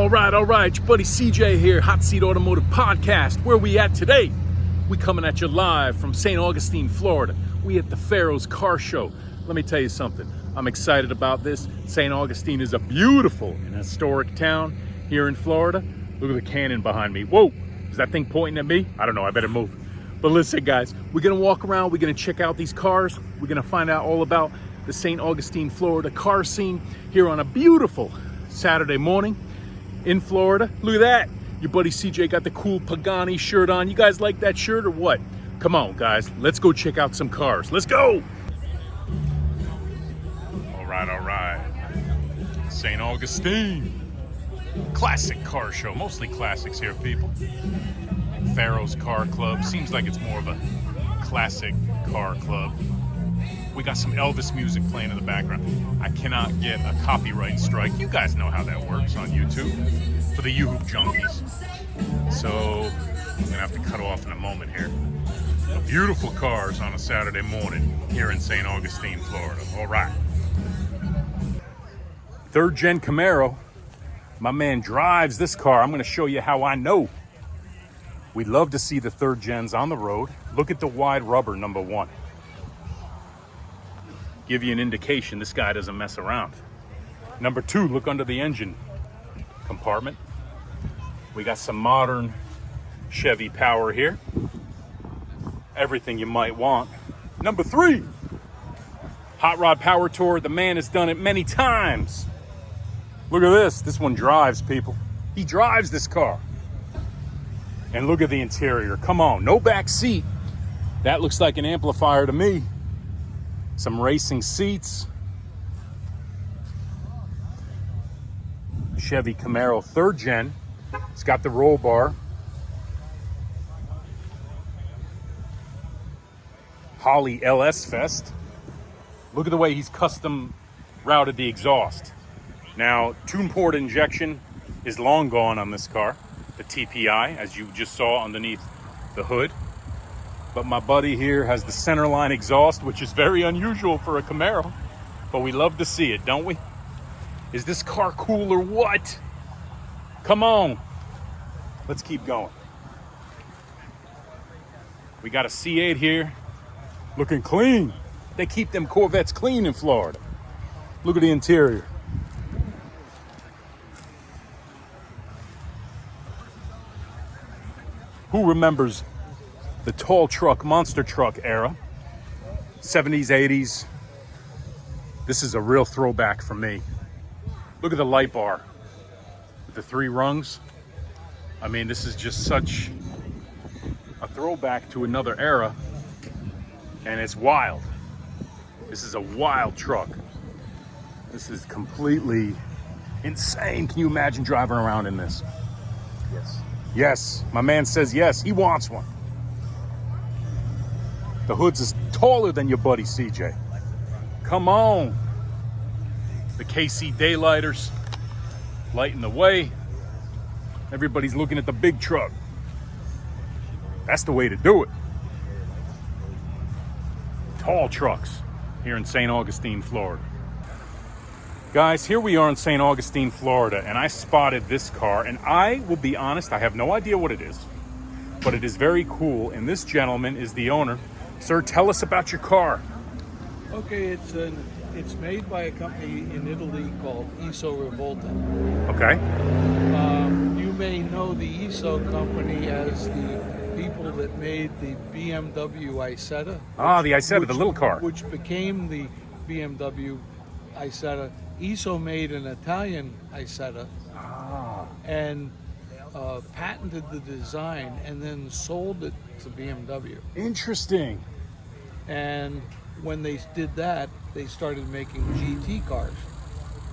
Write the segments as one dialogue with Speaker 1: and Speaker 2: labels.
Speaker 1: All right. It's your buddy CJ here, Hot Seat Automotive Podcast. Where we at today? We coming at you live from St. Augustine, Florida. We at the Pharaoh's Car Show. Let me tell you something. I'm excited about this. St. Augustine is a beautiful and historic town here in Florida. Look at the cannon behind me. Whoa, is that thing pointing at me? I don't know, I better move. But listen, guys, we're gonna walk around, we're gonna check out these cars. We're gonna find out all about the St. Augustine, Florida car scene here on a beautiful Saturday morning in Florida. Look at that. Your buddy CJ got the cool Pagani shirt on. You guys like that shirt or what? Come on, guys. Let's go check out some cars. Let's go. All right. St. Augustine. Classic car show. Mostly classics here, people. Pharaoh's Car Club. Seems like it's more of a classic car club. We got some Elvis music playing in the background. I cannot get a copyright strike. You guys know how that works on YouTube for the YouTube junkies. So I'm gonna have to cut off in a moment here. Beautiful cars on a Saturday morning here in St. Augustine, Florida. All right. Third gen Camaro. My man drives this car. I'm gonna show you how I know. We'd love to see the third gens on the road. Look at the wide rubber, number one. Give you an indication this guy doesn't mess around. Number two, look under the engine compartment. We got some modern Chevy power here. Everything you might want. Number three, hot rod power tour. The man has done it many times. Look at this. This one drives, people. He drives this car. And look at the interior. Come on, no back seat. That looks like an amplifier to me. Some racing seats. Chevy Camaro third gen. It's got the roll bar. Holley LS Fest. Look at the way he's custom routed the exhaust. Now, tune port injection is long gone on this car. The TPI, as you just saw underneath the hood. But my buddy here has the centerline exhaust, which is very unusual for a Camaro. But we love to see it, don't we? Is this car cool or what? Come on. Let's keep going. We got a C8 here, looking clean. They keep them Corvettes clean in Florida. Look at the interior. Who remembers the tall truck, monster truck era? 70s, 80s. This is a real throwback for me. Look at the light bar with the three rungs. I mean, this is just such a throwback to another era, and it's wild. This is a wild truck. This is completely insane. Can you imagine driving around in this? Yes. Yes, my man says yes, he wants one. The hood's is taller than your buddy CJ. Come on. The KC daylighters lighting the way. Everybody's looking at the big truck. That's the way to do it. Tall trucks here in St. Augustine, Florida. Guys, here we are in St. Augustine, Florida, and I spotted this car, and I will be honest, I have no idea what it is, but it is very cool, and this gentleman is the owner. Sir, tell us about your car.
Speaker 2: Okay, it's made by a company in Italy called ISO Rivolta.
Speaker 1: Okay.
Speaker 2: You may know the ISO company as the people that made the BMW Isetta.
Speaker 1: The Isetta, the little car.
Speaker 2: Which became the BMW Isetta. ISO made an Italian Isetta and patented the design and then sold it to BMW.
Speaker 1: Interesting.
Speaker 2: And when they did that, they started making GT cars,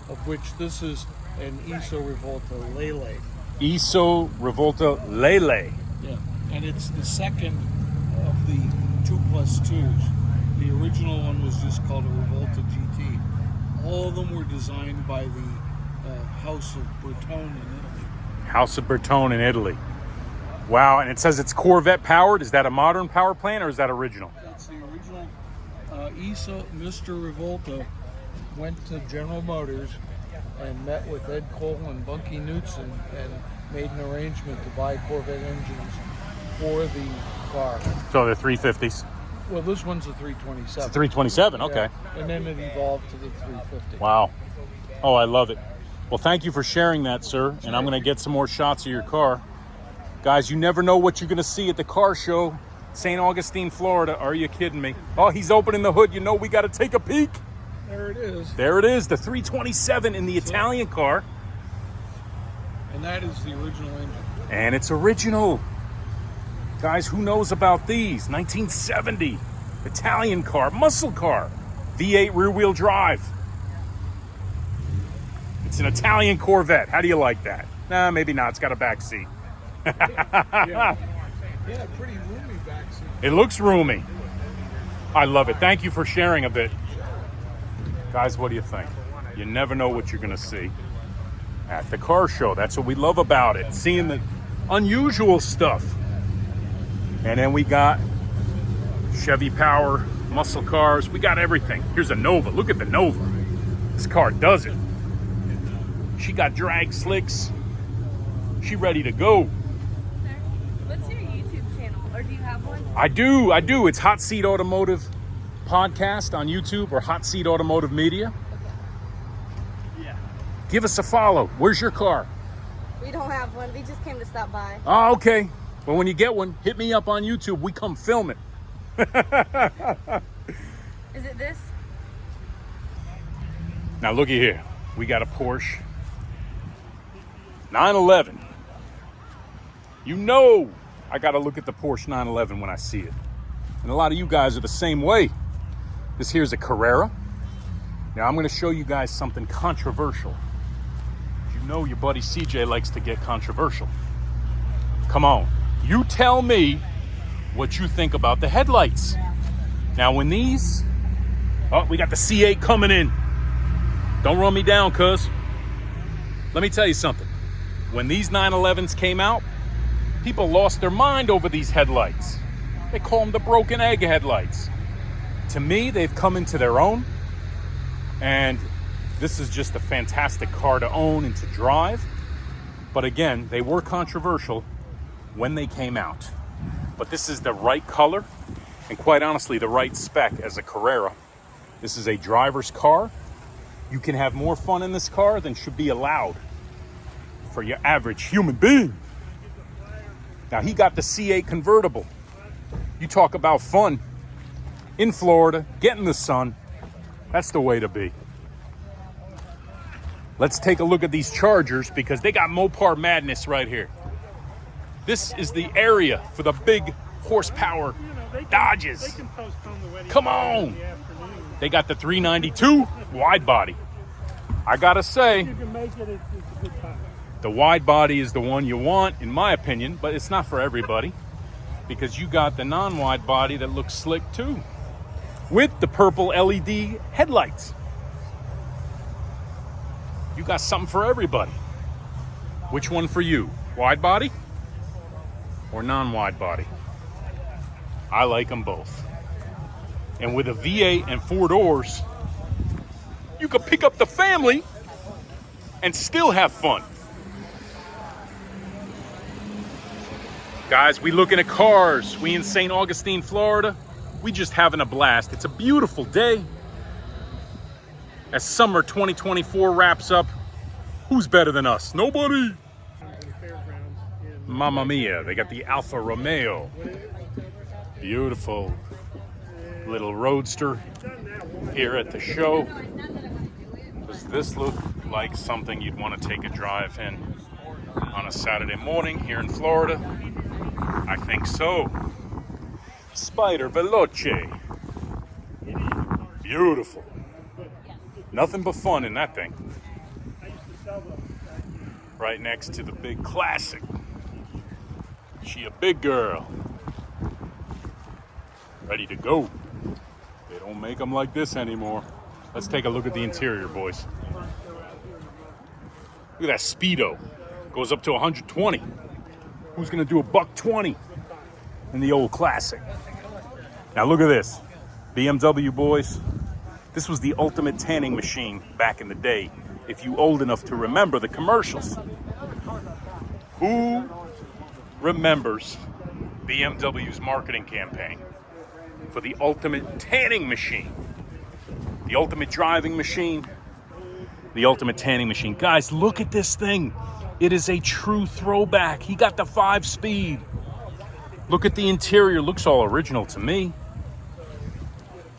Speaker 2: of which this is an ISO Rivolta Lele.
Speaker 1: ISO Rivolta Lele.
Speaker 2: Yeah, and it's the second of the 2+2s. The original one was just called a Rivolta GT. All of them were designed by the House of Bertone in Italy.
Speaker 1: House of Bertone in Italy. Wow, and it says it's Corvette powered. Is that a modern power plant or is that original?
Speaker 2: That's the original. ISO, Mr. Rivolta went to General Motors and met with Ed Cole and Bunky Knudsen and made an arrangement to buy Corvette engines for the car.
Speaker 1: So they're 350s.
Speaker 2: Well, this one's a 327.
Speaker 1: It's a 327, okay.
Speaker 2: Yeah. And then it evolved to the 350.
Speaker 1: Wow. Oh, I love it. Well, thank you for sharing that, sir. And I'm going to get some more shots of your car. Guys, you never know what you're going to see at the car show. St. Augustine, Florida. Are you kidding me? Oh, he's opening the hood. You know we got to take a peek.
Speaker 2: There it is.
Speaker 1: There it is, the 327 in the Italian car.
Speaker 2: And that is the original engine.
Speaker 1: And it's original. Guys, who knows about these? 1970 Italian car, muscle car, V8 rear-wheel drive. It's an Italian Corvette. How do you like that? Nah, maybe not. It's got a back seat.
Speaker 2: Yeah, pretty roomy back seat.
Speaker 1: It looks roomy. I love it. Thank you for sharing a bit. Guys, what do you think? You never know what you're going to see at the car show. That's what we love about it. Seeing the unusual stuff. And then we got Chevy Power, muscle cars. We got everything. Here's a Nova. Look at the Nova. This car does it. She got drag slicks. She ready to go.
Speaker 3: Sir, what's your YouTube channel? Or do you have one?
Speaker 1: I do. It's Hot Seat Automotive Podcast on YouTube or Hot Seat Automotive Media.
Speaker 2: Yeah.
Speaker 1: Give us a follow. Where's your car?
Speaker 3: We don't have one. We just came to stop by.
Speaker 1: Oh, okay. Well, when you get one, hit me up on YouTube. We come film it.
Speaker 3: Is it this?
Speaker 1: Now, looky here. We got a Porsche 911. You know I got to look at the Porsche 911 when I see it. And a lot of you guys are the same way. This here's a Carrera. Now, I'm going to show you guys something controversial. You know your buddy CJ likes to get controversial. Come on. You tell me what you think about the headlights. Now, when these... Oh, we got the C8 coming in. Don't run me down, cuz. Let me tell you something. When these 911s came out, people lost their mind over these headlights. They call them the broken egg headlights. To me, they've come into their own. And this is just a fantastic car to own and to drive. But again, they were controversial when they came out. But this is the right color and quite honestly, the right spec as a Carrera. This is a driver's car. You can have more fun in this car than should be allowed for your average human being. Now, he got the C8 convertible. You talk about fun in Florida, getting the sun. That's the way to be. Let's take a look at these Chargers because they got Mopar madness right here. This is the area for the big horsepower Dodges.
Speaker 4: They can postpone the wedding.
Speaker 1: Come on. They got the 392 wide body. I gotta say,
Speaker 4: You can make it, it's a good time.
Speaker 1: the wide body is the one you want, in my opinion, but it's not for everybody because you got the non-wide body that looks slick too, with the purple LED headlights. You got something for everybody. Which one for you? Wide body or non-wide body? I like them both. And with a V8 and 4 doors, you could pick up the family and still have fun. Guys, we looking at cars. We in St. Augustine, Florida. We just having a blast. It's a beautiful day. As summer 2024 wraps up, who's better than us? Nobody. Mamma mia, they got the Alfa Romeo. Beautiful little roadster here at the show. Does this look like something you'd want to take a drive in on a Saturday morning here in Florida? I think so. Spider Veloce. Beautiful. Nothing but fun in that thing. Right next to the big classic. She a big girl. Ready to go. They don't make them like this anymore. Let's take a look at the interior, boys. Look at that Speedo. Goes up to 120. Who's gonna do a $120 in the old classic? Now look at this. BMW, boys. This was the ultimate tanning machine back in the day if you old enough to remember the commercials. Who remembers BMW's marketing campaign for the ultimate tanning machine? The ultimate driving machine, the ultimate tanning machine. Guys, look at this thing. It is a true throwback. He got the 5-speed. Look at the interior. Looks all original to me.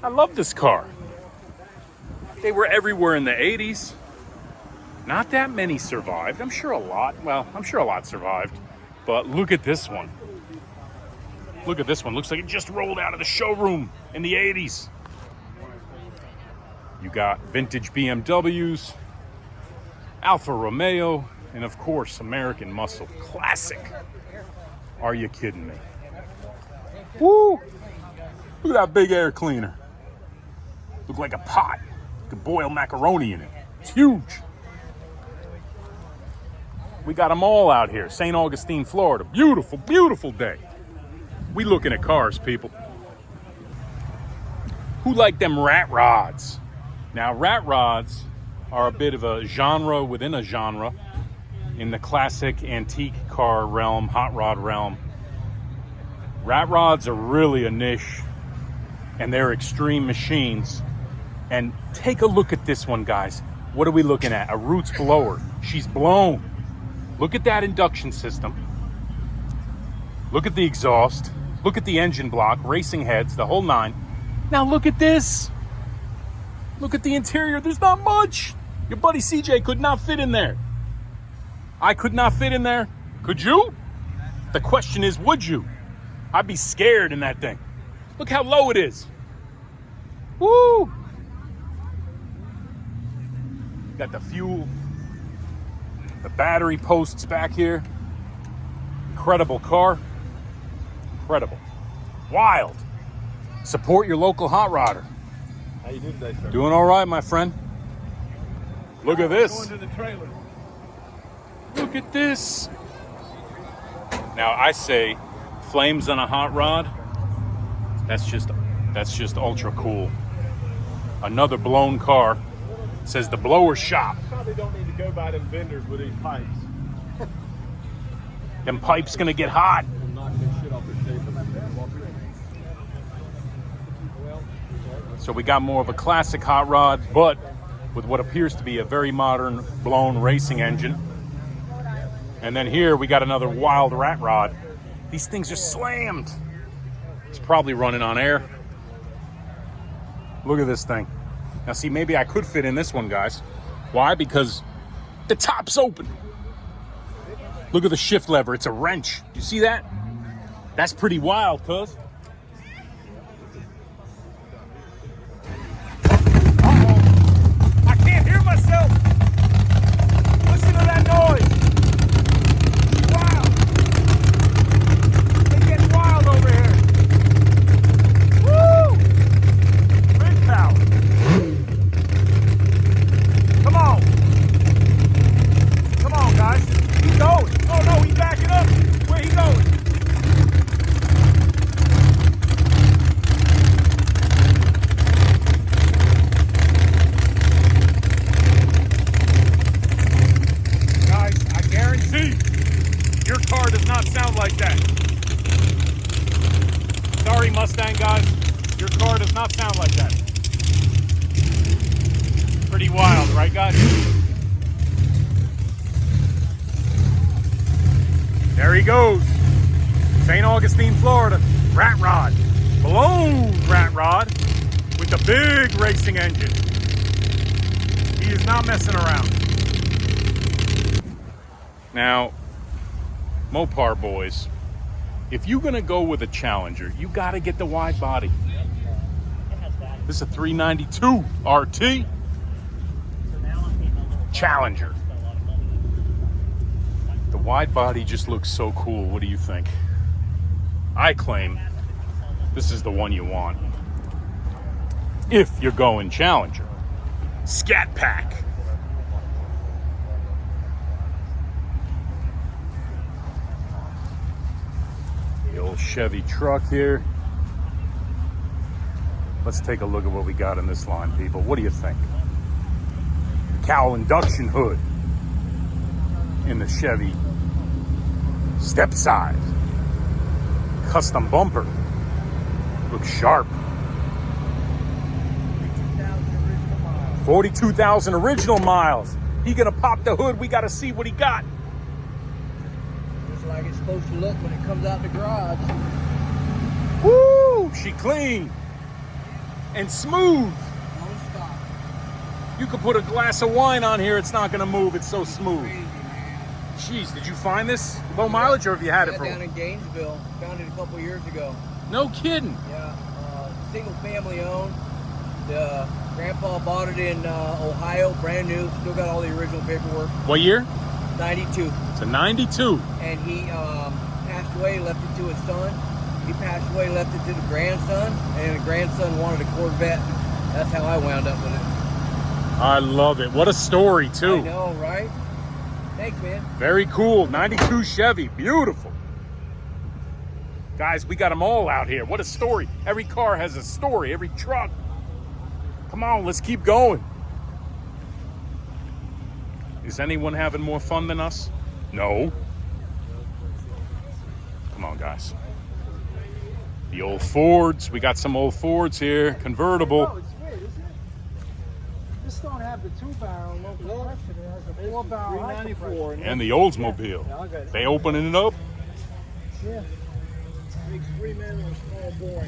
Speaker 1: I love this car. They were everywhere in the 80s. Not that many survived. I'm sure a lot survived. But look at this one. Look at this one. Looks like it just rolled out of the showroom in the 80s. You got vintage BMWs, Alfa Romeo, and of course, American Muscle. Classic. Are you kidding me? Woo! Look at that big air cleaner. Look like a pot. You could boil macaroni in it. It's huge. We got them all out here. St. Augustine, Florida. Beautiful, beautiful day. We looking at cars, people. Who like them rat rods? Now, rat rods are a bit of a genre within a genre in the classic antique car realm, hot rod realm. Rat rods are really a niche, and they're extreme machines. And take a look at this one, guys. What are we looking at? A Roots blower. She's blown. Look at that induction system. Look at the exhaust. Look at the engine block, racing heads, the whole nine. Now look at this. Look at the interior. There's not much. Your buddy CJ could not fit in there. I could not fit in there. Could you? The question is, would you? I'd be scared in that thing. Look how low it is. Woo! Got the fuel, the battery posts back here. Incredible car. Incredible. Wild. Support your local hot rodder.
Speaker 5: How you doing today, sir?
Speaker 1: Doing all right, my friend. Look at this.
Speaker 5: Going to the trailer.
Speaker 1: Look at this. Now I say flames on a hot rod. That's just ultra cool. Another blown car. It says the blower shop.
Speaker 5: Probably don't need to go by them vendors with these pipes.
Speaker 1: Them pipes gonna get hot.
Speaker 5: Knock this shit off their shape.
Speaker 1: So we got more of a classic hot rod, but with what appears to be a very modern blown racing engine. And then here we got another wild rat rod. These things are slammed. It's probably running on air. Look at this thing. Now see, maybe I could fit in this one, guys. Why? Because the top's open. Look at the shift lever. It's a wrench. You see that? That's pretty wild, cuz. I can't hear myself. Listen to that noise. Wow. They get wild over here. Woo! Big power. Come on. Come on, guys. He's going. Oh no, he's backing up. Where he going? Your car does not sound like that. Sorry, Mustang guys. Your car does not sound like that. Pretty wild, right guys? There he goes. St. Augustine, Florida. Rat rod. Blown rat rod with the big racing engine. He is not messing around. Now, Mopar boys, if you're gonna go with a Challenger, you gotta get the wide body. This is a 392 RT Challenger. The wide body just looks so cool. What do you think? I claim this is the one you want if you're going Challenger. Scat Pack. Old Chevy truck here. Let's take a look at what we got in this line, people. What do you think? cowl induction hood in the Chevy. Step side. Custom bumper. Looks sharp. 42,000 original miles. He gonna pop the hood. We gotta see what he got.
Speaker 6: Just like it's supposed to look when it comes out the garage.
Speaker 1: Woo! She clean and smooth.
Speaker 6: Don't stop.
Speaker 1: You could put a glass of wine on here. It's not gonna move. It's so smooth.
Speaker 6: Crazy, man.
Speaker 1: Jeez, did you find this low mileage or have you had it for?
Speaker 6: Down in Gainesville. Found it a couple years ago.
Speaker 1: No kidding.
Speaker 6: Yeah, single family owned. The grandpa bought it in Ohio, brand new. Still got all the original paperwork.
Speaker 1: What year?
Speaker 6: 92.
Speaker 1: It's a 92.
Speaker 6: And he passed away, left it to his son. He passed away, left it to the grandson, and the grandson wanted a Corvette. That's how I wound up with it.
Speaker 1: I love it. What a story, too.
Speaker 6: I know, right? Thanks, man.
Speaker 1: Very cool. 92 Chevy. Beautiful. Guys, we got them all out here. What a story. Every car has a story. Every truck. Come on, let's keep going. Is anyone having more fun than us? No. Come on, guys. The old Fords. We got some old Fords here. Convertible.
Speaker 4: Oh, it's weird, isn't it? This don't have the 2-barrel low compression. It has a 4-barrel high compression.
Speaker 1: And the Oldsmobile.
Speaker 4: Yeah, I got it.
Speaker 1: They opening it up.
Speaker 4: Yeah.
Speaker 6: Makes 3 men and a small boy.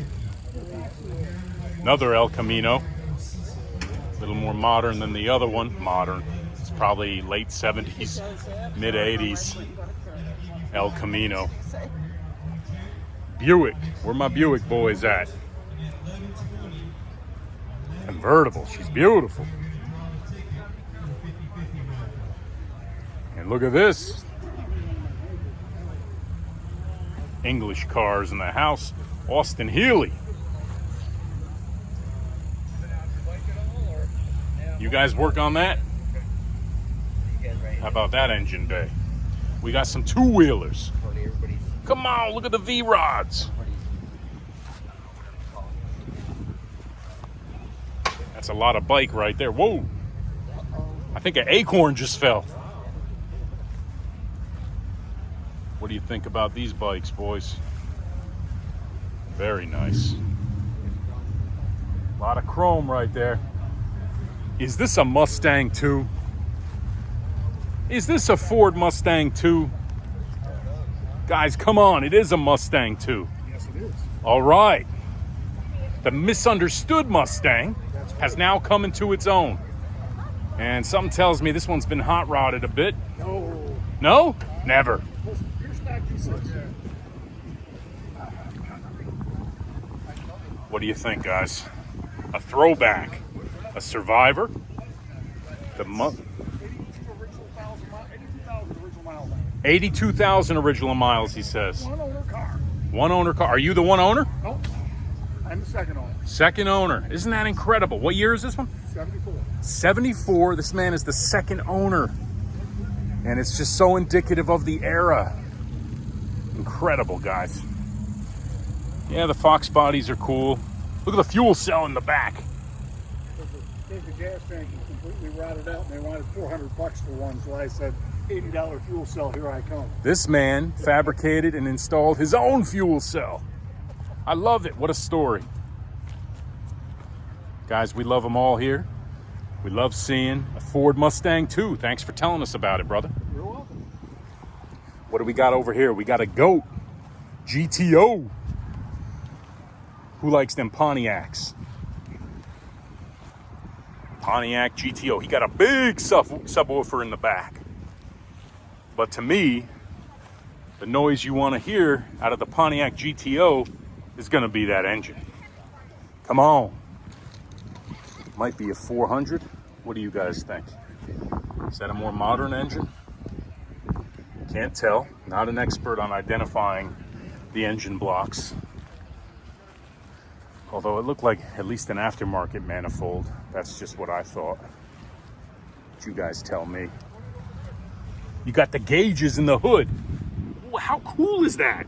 Speaker 1: Another El Camino. A little more modern than the other one. Modern. It's probably late 70s, mid 80s. El Camino. Buick. Where my Buick boys at? Convertible. She's beautiful. And look at this. English cars in the house. Austin Healey. You guys work on that? How about that engine bay? We got some two-wheelers. Come on, look at the V-rods. That's a lot of bike right there. Whoa. I think an acorn just fell. What do you think about these bikes, boys? Very nice. A lot of chrome right there. Is this a Mustang 2? Is this a Ford Mustang 2? Guys, come on. It is a Mustang 2.
Speaker 4: Yes, it is.
Speaker 1: All right. The misunderstood Mustang has now come into its own. And something tells me this one's been hot rodded a bit.
Speaker 4: No.
Speaker 1: No? Never.
Speaker 4: Here's 96.
Speaker 1: What do you think, guys? A throwback. A survivor. The 82,000 original miles, he says.
Speaker 4: One owner car.
Speaker 1: One owner car. Are you the one owner?
Speaker 4: Nope. I'm the second owner.
Speaker 1: Second owner. Isn't that incredible? What year is this one?
Speaker 4: 74.
Speaker 1: 74. This man is the second owner. And it's just so indicative of the era. Incredible, guys. Yeah, the Fox bodies are cool. Look at the fuel cell in the back.
Speaker 4: The gas tank is completely rotted out, and they wanted $400 for one, so I said, $80 fuel cell, here I come.
Speaker 1: This man fabricated and installed his own fuel cell. I love it. What a story. Guys, we love them all here. We love seeing a Ford Mustang too. Thanks for telling us about it, brother.
Speaker 4: You're welcome.
Speaker 1: What do we got over here? We got a GOAT GTO. Who likes them Pontiacs? Pontiac GTO. He got a big subwoofer in the back. But to me, the noise you want to hear out of the Pontiac GTO is going to be that engine. Come on. Might be a 400. What do you guys think? Is that a more modern engine? Can't tell. Not an expert on identifying the engine blocks. Although it looked like at least an aftermarket manifold. That's just what I thought. But you guys tell me. You got the gauges in the hood. How cool is that?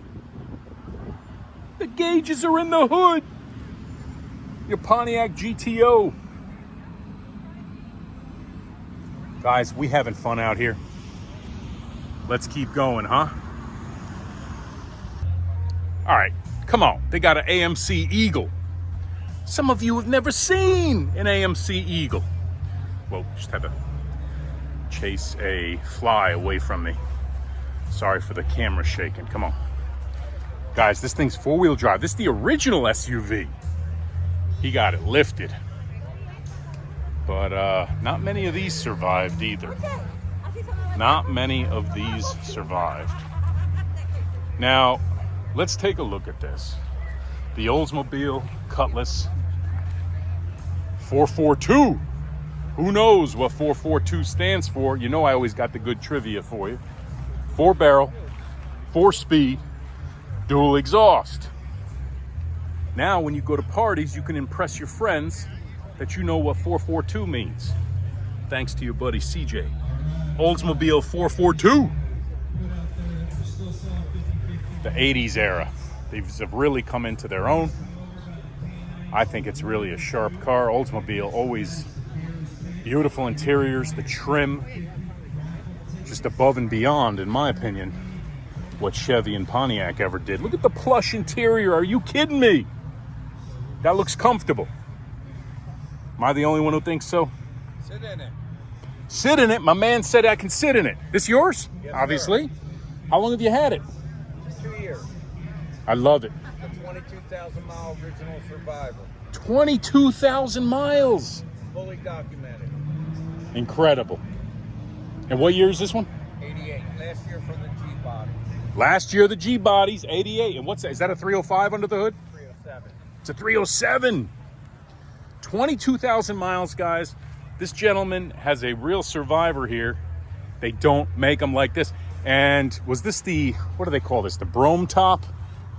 Speaker 1: The gauges are in the hood. Your Pontiac GTO. Guys, we having fun out here. Let's keep going, huh? All right, come on. They got an AMC Eagle. Some of you have never seen an AMC Eagle. Whoa, just had to chase a fly away from me. Sorry for the camera shaking. Come on. Guys, this thing's four-wheel drive. This is the original SUV. He got it lifted. But not many of these survived either. Not many of these survived. Now, let's take a look at this. The Oldsmobile Cutlass 442. Who knows what 442 stands for? You know I always got the good trivia for you. 4-barrel, 4-speed, dual exhaust. Now, when you go to parties, you can impress your friends that you know what 442 means. Thanks to your buddy CJ. Oldsmobile 442. The 80s era. They've really come into their own. I think it's really a sharp car. Oldsmobile, always beautiful interiors, the trim, just above and beyond, in my opinion, what Chevy and Pontiac ever did. Look at the plush interior. Are you kidding me? That looks comfortable. Am I the only one who thinks so?
Speaker 6: Sit in it.
Speaker 1: Sit in it? My man said I can sit in it. This yours?
Speaker 6: Yes,
Speaker 1: obviously. How long have you had it?
Speaker 6: 2 years.
Speaker 1: I love it.
Speaker 6: The 22,000 mile original survivor.
Speaker 1: 22,000 miles.
Speaker 6: Fully documented.
Speaker 1: Incredible. And what year is this one?
Speaker 6: 88. Last year for the G body.
Speaker 1: Last year, the G bodies, 88. And what's that? Is that a 305 under the hood?
Speaker 6: 307.
Speaker 1: It's a 307. 22,000 miles, guys. This gentleman has a real survivor here. They don't make them like this. And was this the, what do they call this? The Brome top?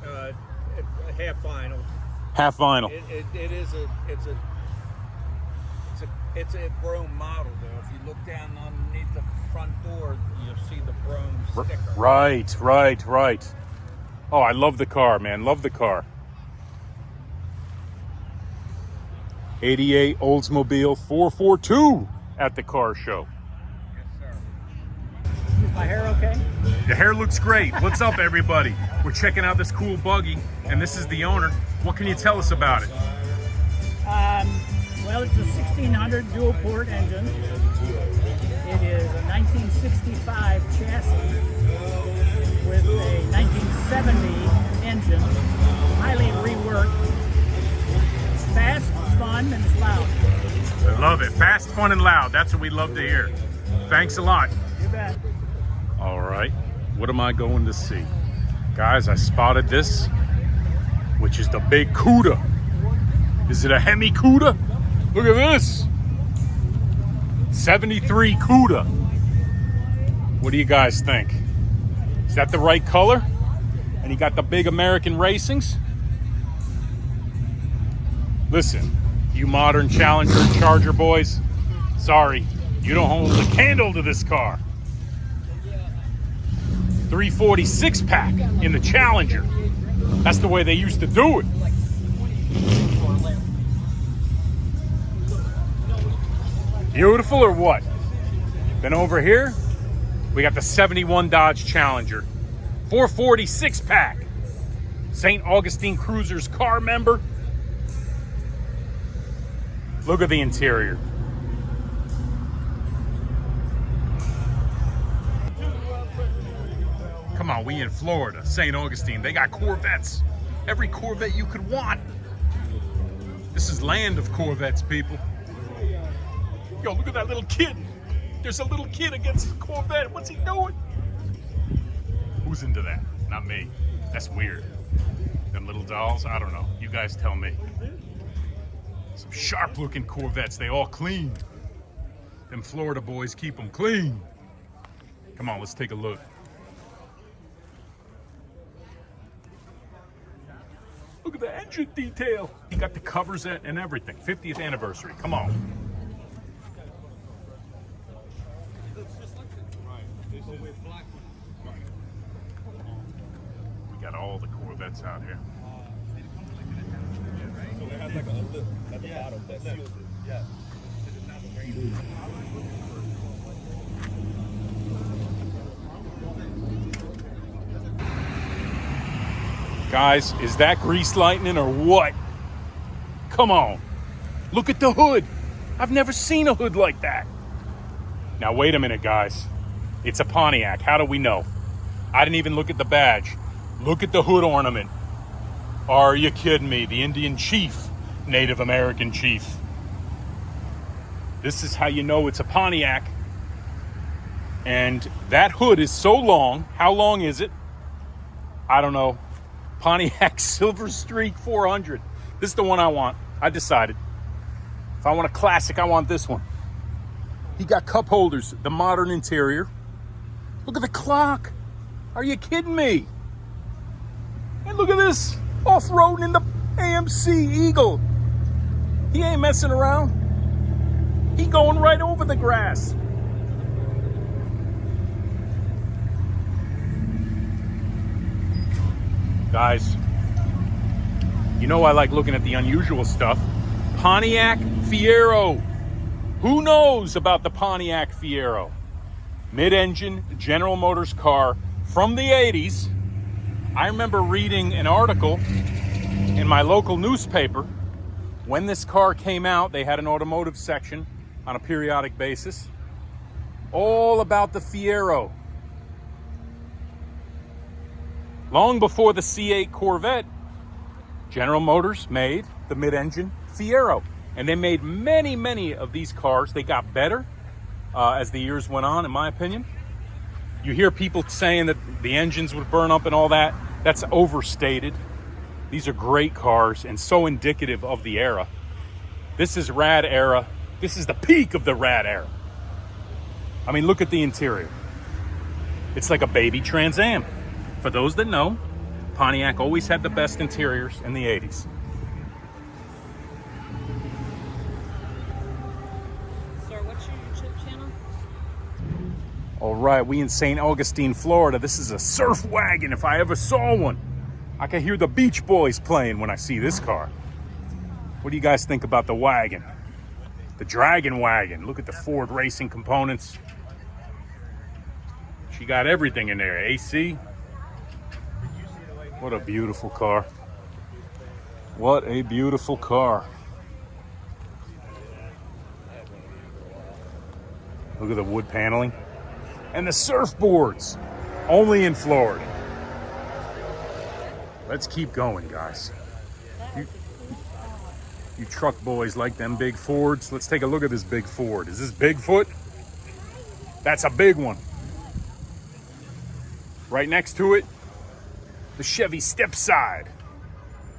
Speaker 6: Half vinyl.
Speaker 1: Half vinyl.
Speaker 6: It's a Brome model though. If you look down underneath the front door, you'll see the Brome sticker.
Speaker 1: Right. Oh, I love the car, man. Love the car. 88 Oldsmobile 442 at the car show.
Speaker 6: Yes, sir.
Speaker 7: Is my hair okay?
Speaker 1: The hair looks great. What's up, everybody? We're checking out this cool buggy, and this is the owner. What can you tell us about it?
Speaker 7: Well, it's a 1600 dual port engine. It is a 1965 chassis with a 1970 engine, highly reworked. It's fast, it's fun, and it's loud.
Speaker 1: I love it. Fast, fun, and loud. That's what we love to hear. Thanks a lot.
Speaker 7: You bet.
Speaker 1: All right. What am I going to see? Guys, I spotted this, which is the big Cuda. Is it a Hemi Cuda? Look at this. 73 Cuda. What do you guys think? Is that the right color? And you got the big American racings? Listen, you modern Challenger and Charger boys, sorry, you don't hold the candle to this car. 346 pack in the Challenger. That's the way they used to do it. Beautiful or what? Then over here, we got the 71 Dodge Challenger. 446 pack. St. Augustine Cruisers car member. Look at the interior. Come on, we in Florida, St. Augustine. They got Corvettes. Every Corvette you could want. This is land of Corvettes, people. Yo, look at that little kid. There's a little kid against the Corvette. What's he doing? Who's into that? Not me. That's weird. Them little dolls? I don't know. You guys tell me. Some sharp looking Corvettes. They all clean. Them Florida boys keep them clean. Come on, let's take a look. Look at the engine detail. He got the covers and everything. 50th anniversary. Come on. We got all the Corvettes out here.
Speaker 5: So it has like a lip at the bottom that seals it. Yeah.
Speaker 1: Guys, is that grease lightning or what? Come on. Look at the hood. I've never seen a hood like that. Now, wait a minute, guys. It's a Pontiac. How do we know? I didn't even look at the badge. Look at the hood ornament. Are you kidding me? The Indian chief, Native American chief. This is how you know it's a Pontiac. And that hood is so long. How long is it? I don't know. Pontiac Silver Streak 400. This is the one I want. I decided. If I want a classic, I want this one. He got cup holders, the modern interior. Look at the clock. Are you kidding me? And look at this. Off-roading in the AMC Eagle. He ain't messing around. He going right over the grass. Guys, you know I like looking at the unusual stuff. Pontiac Fiero. Who knows about the Pontiac Fiero? Mid-engine General Motors car from the 80s. I remember reading an article in my local newspaper. When this car came out, they had an automotive section on a periodic basis. All about the Fiero. Long before the C8 Corvette, General Motors made the mid-engine Fiero. And they made many, many of these cars. They got better as the years went on, in my opinion. You hear people saying that the engines would burn up and all that. That's overstated. These are great cars and so indicative of the era. This is rad era. This is the peak of the rad era. I mean, look at the interior. It's like a baby Trans Am. For those that know, Pontiac always had the best interiors in the 80s.
Speaker 3: Sir, what's your YouTube channel?
Speaker 1: All right, we in St. Augustine, Florida. This is a surf wagon if I ever saw one. I can hear the Beach Boys playing when I see this car. What do you guys think about the wagon? The Dragon wagon. Look at the Ford racing components. She got everything in there. AC. What a beautiful car. What a beautiful car. Look at the wood paneling. And the surfboards. Only in Florida. Let's keep going, guys. You truck boys like them big Fords. Let's take a look at this big Ford. Is this Bigfoot? That's a big one. Right next to it, the Chevy Stepside.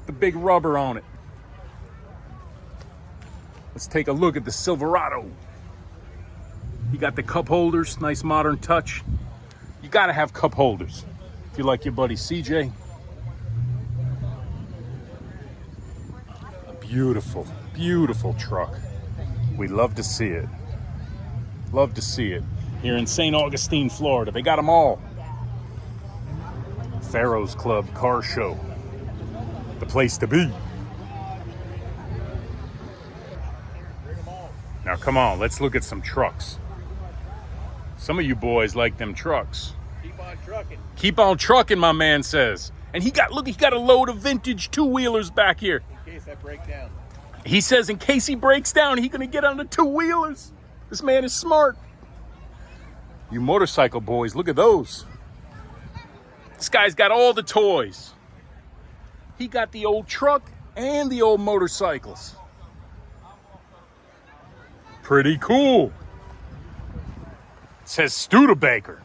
Speaker 1: The big rubber on it. Let's take a look at the Silverado. You got the cup holders, nice modern touch. You gotta have cup holders if you like your buddy CJ. A beautiful, beautiful truck. We love to see it. Love to see it. Here in St. Augustine, Florida. They got them all. Pharaoh's Club Car Show. The place to be. Now come on, let's look at some trucks. Some of you boys like them trucks.
Speaker 6: Keep on trucking.
Speaker 1: Keep on trucking, my man says. And he got a load of vintage two-wheelers back here.
Speaker 6: In case I break down.
Speaker 1: He says in case he breaks down, he's gonna get on the two-wheelers. This man is smart. You motorcycle boys, look at those. This guy's got all the toys. He got the old truck and the old motorcycles. Pretty cool. It says Studebaker.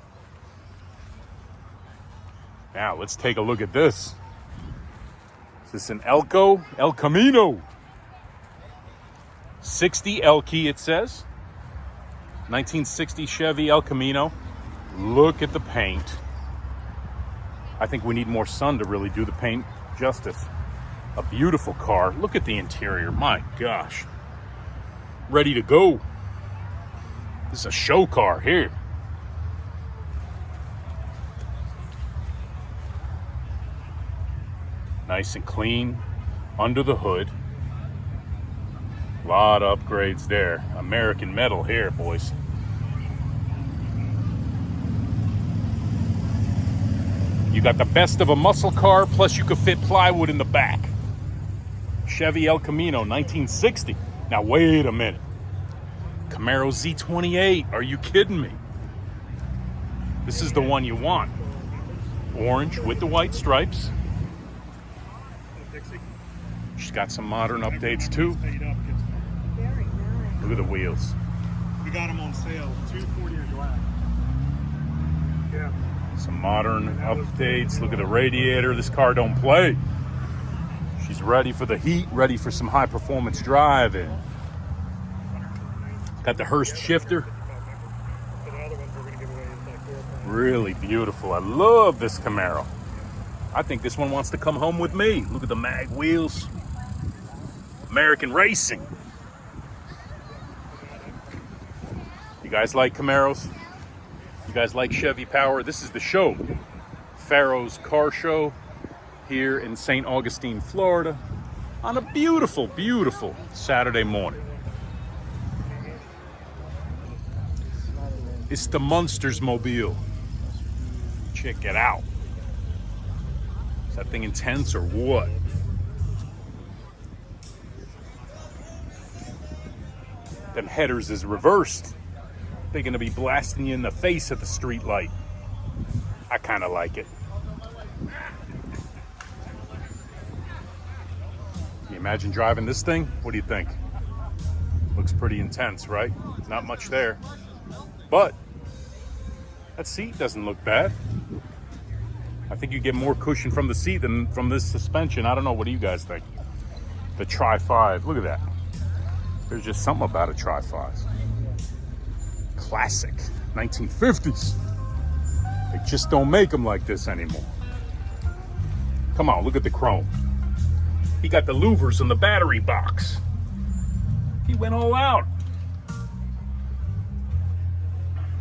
Speaker 1: Now let's take a look at this. Is this an Elco? El Camino. 60 Elky, it says. 1960 Chevy El Camino. Look at the paint. I think we need more sun to really do the paint justice. A beautiful car. Look at the interior. My gosh. Ready to go. This is a show car here. Nice and clean under the hood. A lot of upgrades there. American metal here, boys. You got the best of a muscle car, plus you could fit plywood in the back. Chevy El Camino, 1960. Now wait a minute. Camaro Z28, are you kidding me? This is the one you want. Orange with the white stripes. She's got some modern updates too. Look at the wheels.
Speaker 4: We got them on sale, $240 a glass. Yeah.
Speaker 1: Some modern updates. Look at the radiator. This car don't play. She's ready for the heat, ready for some high performance driving. Got the Hurst shifter. Really beautiful. I love this Camaro. I think this one wants to come home with me. Look at the mag wheels. American racing. You guys like Camaros? You guys like Chevy power? This is the show. Pharaoh's Car Show here in St. Augustine, Florida on a beautiful, beautiful Saturday morning. It's the Munsters Mobile. Check it out. Is that thing intense or what? Them headers is reversed. They're gonna be blasting you in the face at the street light. I kinda like it. Can you imagine driving this thing? What do you think? Looks pretty intense, right? Not much there. But that seat doesn't look bad. I think you get more cushion from the seat than from this suspension. I don't know, what do you guys think? The Tri-5, look at that. There's just something about a Tri-5. Classic, 1950s. They just don't make them like this anymore. Come on, look at the chrome. He got the louvers in the battery box. He went all out.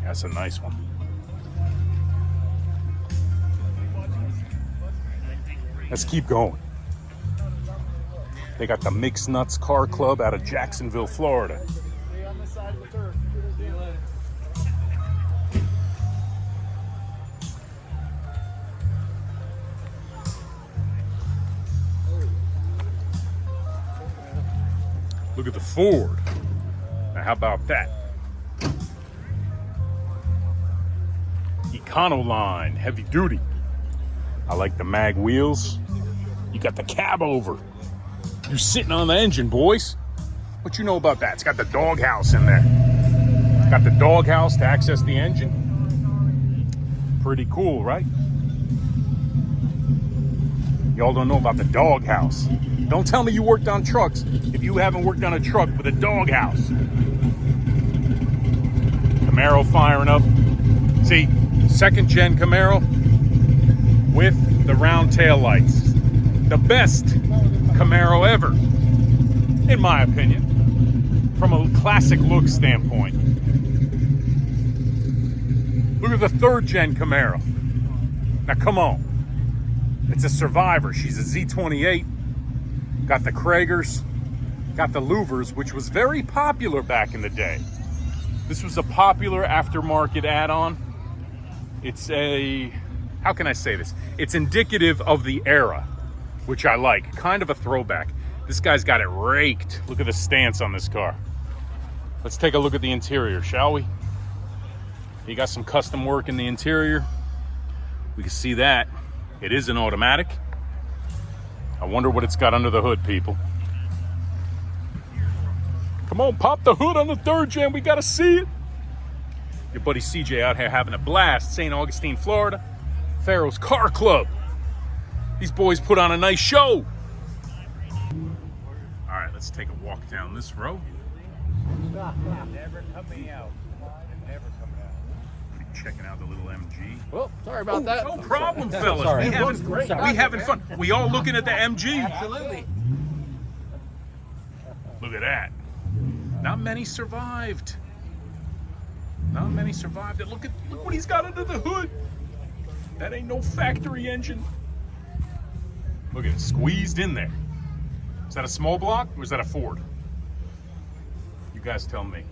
Speaker 1: That's a nice one. Let's keep going. They got the Mixed Nuts Car Club out of Jacksonville, Florida. Look at the Ford. Now how about that? Econoline, heavy duty. I like the mag wheels. You got the cab over. You're sitting on the engine, boys. What you know about that? It's got the doghouse in there. It's got the doghouse to access the engine. Pretty cool, right? Y'all don't know about the doghouse. Don't tell me you worked on trucks if you haven't worked on a truck with a doghouse. Camaro firing up. See, second gen Camaro with the round tail lights. The best Camaro ever, in my opinion, from a classic look standpoint. Look at the third gen Camaro. Now come on. It's a survivor. She's a Z28. Got the Kragers, got the louvers, which was very popular back in the day. This was a popular aftermarket add-on. It's a, how can I say this? It's indicative of the era, which I like. Kind of a throwback. This guy's got it raked. Look at the stance on this car. Let's take a look at the interior, shall we? You got some custom work in the interior. We can see that. It is an automatic. I wonder what it's got under the hood, people. Come on, pop the hood on the third gen. We gotta see it. Your buddy CJ out here having a blast. St. Augustine, Florida. Pharaoh's Car Club. These boys put on a nice show. All right, let's take a walk down this row.
Speaker 6: Never coming out. Never coming out.
Speaker 1: Checking out the little MG.
Speaker 6: Well, sorry about that.
Speaker 1: No problem, fellas.
Speaker 6: Sorry.
Speaker 1: We having fun. We all looking at the MG.
Speaker 6: Absolutely.
Speaker 1: Look at that. Not many survived. Not many survived. Look what he's got under the hood. That ain't no factory engine. Look at it, squeezed in there. Is that a small block or is that a Ford? You guys tell me.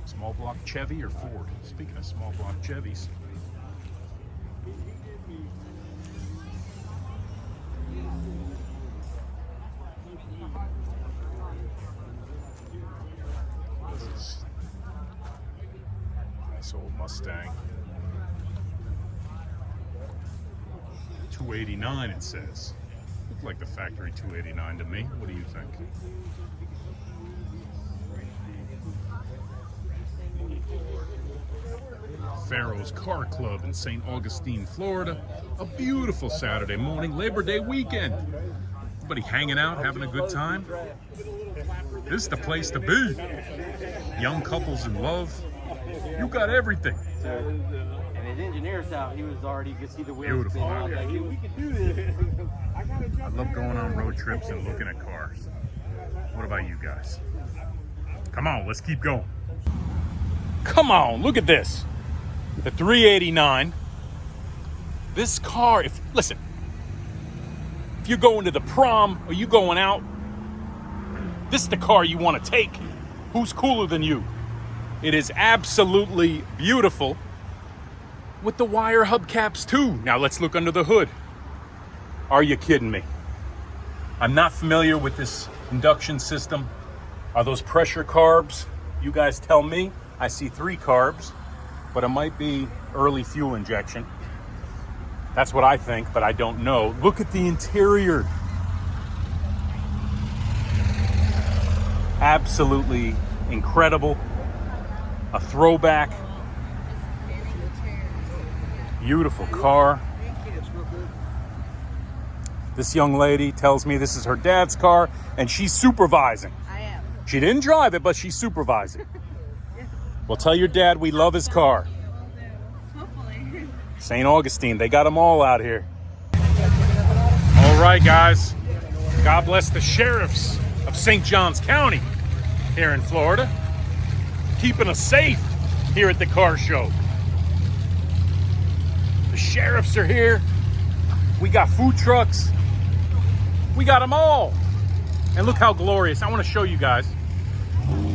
Speaker 1: It's Small block Chevy or Ford? Speaking of small block Chevys. This is a nice old Mustang. 289 it says. Looked like the factory 289 to me. What do you think? Pharaoh's Car Club in St. Augustine, Florida. A beautiful Saturday morning, Labor Day weekend. Everybody hanging out, having a good time. This is the place to be. Young couples in love. You got everything.
Speaker 8: And his engineer's out. He was already, you could see the wheels
Speaker 1: Beautiful.
Speaker 8: spinning. I was like, "Hey, we can do this."
Speaker 1: I love going on road trips and looking at cars. What about you guys? Come on, let's keep going. Come on, look at this. The 389. This car, listen, if you're going to the prom or you going out, this is the car you want to take. Who's cooler than you? It is absolutely beautiful with the wire hubcaps too. Now let's look under the hood. Are you kidding me? I'm not familiar with this induction system. Are those pressure carbs? You guys tell me. I see 3 carbs, but it might be early fuel injection. That's what I think, but I don't know. Look at the interior. Absolutely incredible. A throwback. Beautiful car. This young lady tells me this is her dad's car and she's supervising.
Speaker 3: I am.
Speaker 1: She didn't drive it, but she's supervising. Well, tell your dad we love his car.
Speaker 3: Hopefully.
Speaker 1: St. Augustine, they got them all out here. All right, guys. God bless the sheriffs of St. Johns County here in Florida, keeping us safe here at the car show. The sheriffs are here. We got food trucks. We got them all. And look how glorious. I want to show you guys.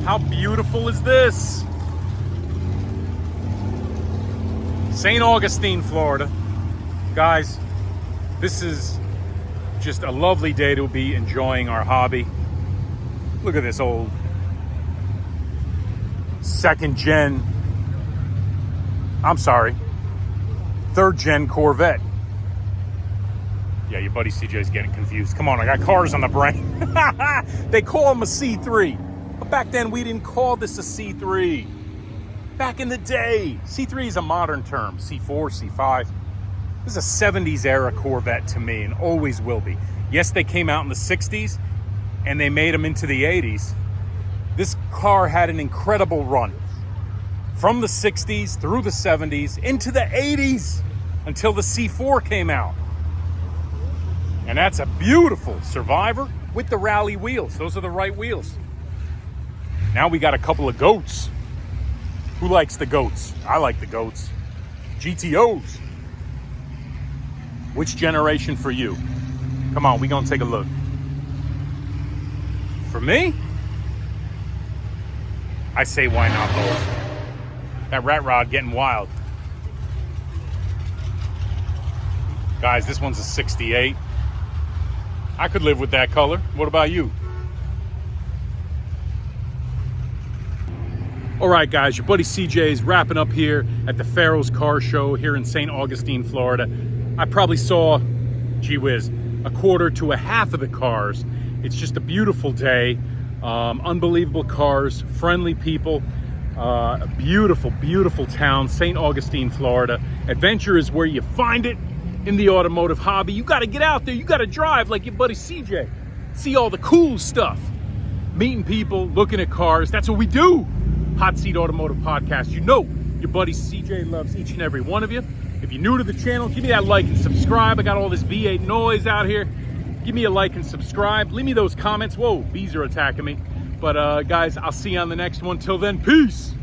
Speaker 1: How beautiful is this? St. Augustine, Florida. Guys, this is just a lovely day to be enjoying our hobby. Look at this old 3rd gen Corvette. Yeah, your buddy CJ's getting confused. Come on, I got cars on the brain. They call them a C3. But back then, we didn't call this a C3. Back in the day, C3 is a modern term. C4, C5. This is a 70s era Corvette to me and always will be. Yes, they came out in the 60s and they made them into the 80s. This car had an incredible run from the 60s through the 70s into the 80s until the C4 came out. And that's a beautiful Survivor with the rally wheels. Those are the right wheels. Now we got a couple of goats. Who likes the goats? I like the goats. GTOs. Which generation for you? Come on, we gonna take a look. For me, I say why not both? That rat rod getting wild. Guys, this one's a 68. I could live with that color. What about you? All right, guys, your buddy CJ is wrapping up here at the Pharaoh's Car Show here in St. Augustine, Florida. I probably saw, gee whiz, a quarter to a half of the cars. It's just a beautiful day. Unbelievable cars, friendly people, a beautiful, beautiful town, St. Augustine, Florida. Adventure is where you find it in the automotive hobby. You got to get out there. You got to drive like your buddy CJ. See all the cool stuff. Meeting people, looking at cars. That's what we do. Hot Seat Automotive Podcast. You know your buddy CJ loves each and every one of you. If you're new to the channel, give me that like and subscribe. I got all this V8 noise out here. Give me a like and subscribe. Leave me those comments. Whoa, bees are attacking me. But guys, I'll see you on the next one. Till then, peace.